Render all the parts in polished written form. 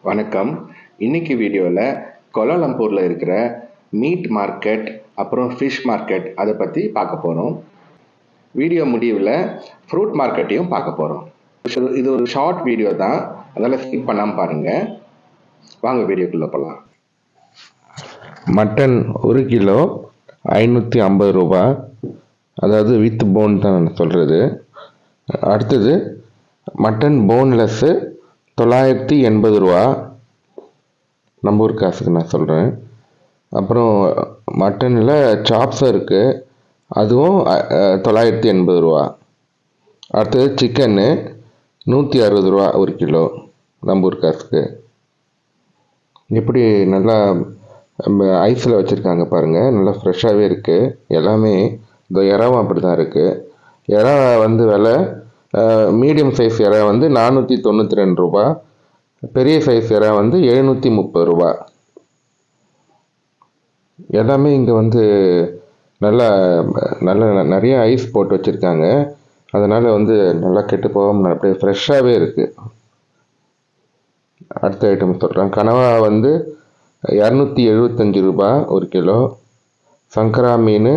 வணக்கம். இன்னைக்கு வீடியோவில் கோலாலம்பூரில் இருக்கிற மீட் மார்க்கெட் அப்புறம் ஃபிஷ் மார்க்கெட் அதை பற்றி பார்க்க போகிறோம். வீடியோ முடிவில் ஃப்ரூட் மார்க்கெட்டையும் பார்க்க போகிறோம். இது ஒரு ஷார்ட் வீடியோ தான், அதனால் ஸ்கிப் பண்ணாமல் பாருங்கள். வாங்க வீடியோக்குள்ளே போகலாம். மட்டன் 1 கிலோ 550 ரூபா, அதாவது வித் போன் தான் நான் சொல்கிறது. அடுத்தது மட்டன் போன்லெஸ்ஸு 980 ரூபா, நம்ம ஊர் காசுக்கு நான் சொல்கிறேன். அப்புறம் மட்டனில் சாப்ஸும் இருக்குது, அதுவும் 980 ரூபா. அடுத்தது சிக்கன்னு 160 ரூபா 1 கிலோ, நம்ம ஊர் காசுக்கு. எப்படி நல்லா ஐஸில் வச்சுருக்காங்க பாருங்கள், நல்லா ஃப்ரெஷ்ஷாகவே இருக்குது எல்லாமே. இந்த இறாவும் அப்படி தான் இருக்குது. இறா வந்து விலை மீடியம் சைஸ் இறா வந்து 492 ரூபா, பெரிய சைஸ் இறா வந்து 730 ரூபா. எல்லாமே இங்கே வந்து நல்லா நிறைய ஐஸ் போட்டு வச்சுருக்காங்க, அதனால் வந்து நல்லா கெட்டு போகாமல் அப்படியே ஃப்ரெஷ்ஷாகவே இருக்குது. அடுத்த ஐட்டம் சொல்கிறேன். கனவா வந்து 275 ரூபா 1 கிலோ, சங்கரா மீன்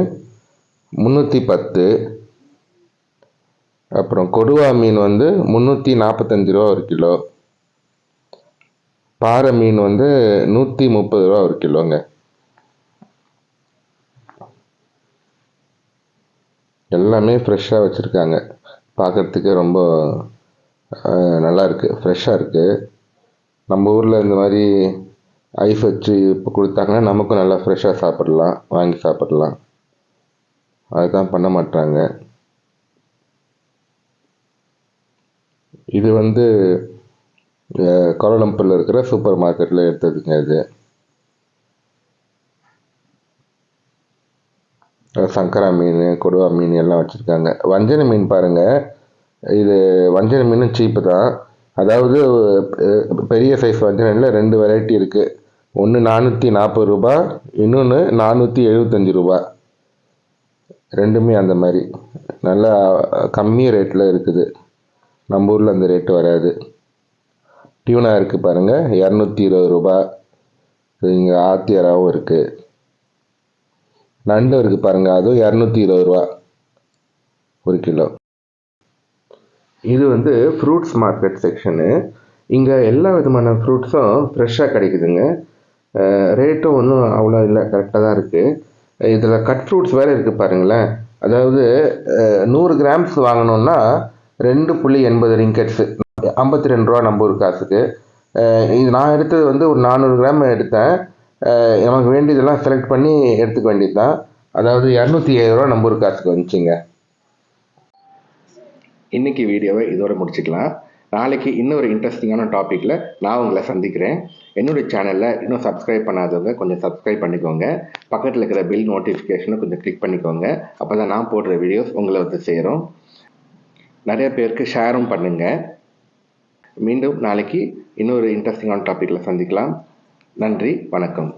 310, அப்புறம் கொடுவா மீன் வந்து 345 ரூபா 1 கிலோ, பாறை மீன் வந்து 130 ரூபா 1 கிலோங்க. எல்லாமே ஃப்ரெஷ்ஷாக வச்சுருக்காங்க, பார்க்குறதுக்கு ரொம்ப நல்லா இருக்குது, ஃப்ரெஷ்ஷாக இருக்குது. நம்ம ஊரில் இந்த மாதிரி ஐஸ் வச்சு இப்போ கொடுத்தாங்கன்னா நமக்கும் நல்லா ஃப்ரெஷ்ஷாக சாப்பிடலாம், வாங்கி சாப்பிடலாம். அதுதான் பண்ண மாட்டாங்க. இது வந்து கோலாலம்பூரில் இருக்கிற சூப்பர் மார்க்கெட்டில் எடுத்ததுங்க. இது சங்கரா மீன், கொடுவா மீன் எல்லாம் வச்சுருக்காங்க. வஞ்சர மீன் பாருங்கள், இது வஞ்சர மீனும் சீப்பு தான். அதாவது பெரிய சைஸ் வஞ்சரையில் 2 வெரைட்டி இருக்குது. ஒன்று 440 ரூபா, இன்னொன்று 475 ரூபா. ரெண்டுமே அந்த மாதிரி நல்லா கம்மி ரேட்டில் இருக்குது. நம்ம ஊரில் அந்த ரேட்டு வராது. டியூனா இருக்குது பாருங்கள், 220 ரூபா. இங்கே ஆத்தி இறாவும் இருக்குது. நண்டு இருக்குது பாருங்கள், அதுவும் 220 ரூபா 1 கிலோ. இது வந்து ஃப்ரூட்ஸ் மார்க்கெட் செக்ஷனு. இங்கே எல்லா விதமான ஃப்ரூட்ஸும் ஃப்ரெஷ்ஷாக கிடைக்குதுங்க. ரேட்டும் ஒன்றும் அவ்வளோ இல்லை, கரெக்டாக தான் இருக்குது. இதில் கட் ஃப்ரூட்ஸ் வேறு இருக்குது பாருங்களேன். அதாவது 100 கிராம்ஸ் வாங்கினோன்னா 2.80 ரிங்கெட்ஸு, 52 ரூபா நம்ம ஊர் காசுக்கு. இது நான் எடுத்தது வந்து ஒரு 400 கிராம் எடுத்தேன். நமக்கு வேண்டியதெல்லாம் செலக்ட் பண்ணி எடுத்துக்க வேண்டியது தான். அதாவது 207 ரூபா நம்ம ஊர் காசுக்கு வந்துச்சுங்க. இன்னைக்கு வீடியோவை இதோட முடிச்சுக்கலாம். நாளைக்கு இன்னொரு இன்ட்ரெஸ்டிங்கான டாப்பிக்கில் நான் உங்களை சந்திக்கிறேன். என்னுடைய சேனலில் இன்னும் சப்ஸ்கிரைப் பண்ணாதவங்க கொஞ்சம் சப்ஸ்கிரைப் பண்ணிக்கோங்க. பக்கத்தில் இருக்கிற பில் நோட்டிஃபிகேஷனை கொஞ்சம் கிளிக் பண்ணிக்கோங்க. அப்போ தான் நான் போடுற வீடியோஸ் உங்களை வந்து சேரும். நிறைய பேருக்கு ஷேரும் பண்ணுங்கள். மீண்டும் நாளைக்கு இன்னொரு இன்ட்ரெஸ்டிங்கான டாப்பிக்கில் சந்திக்கலாம். நன்றி, வணக்கம்.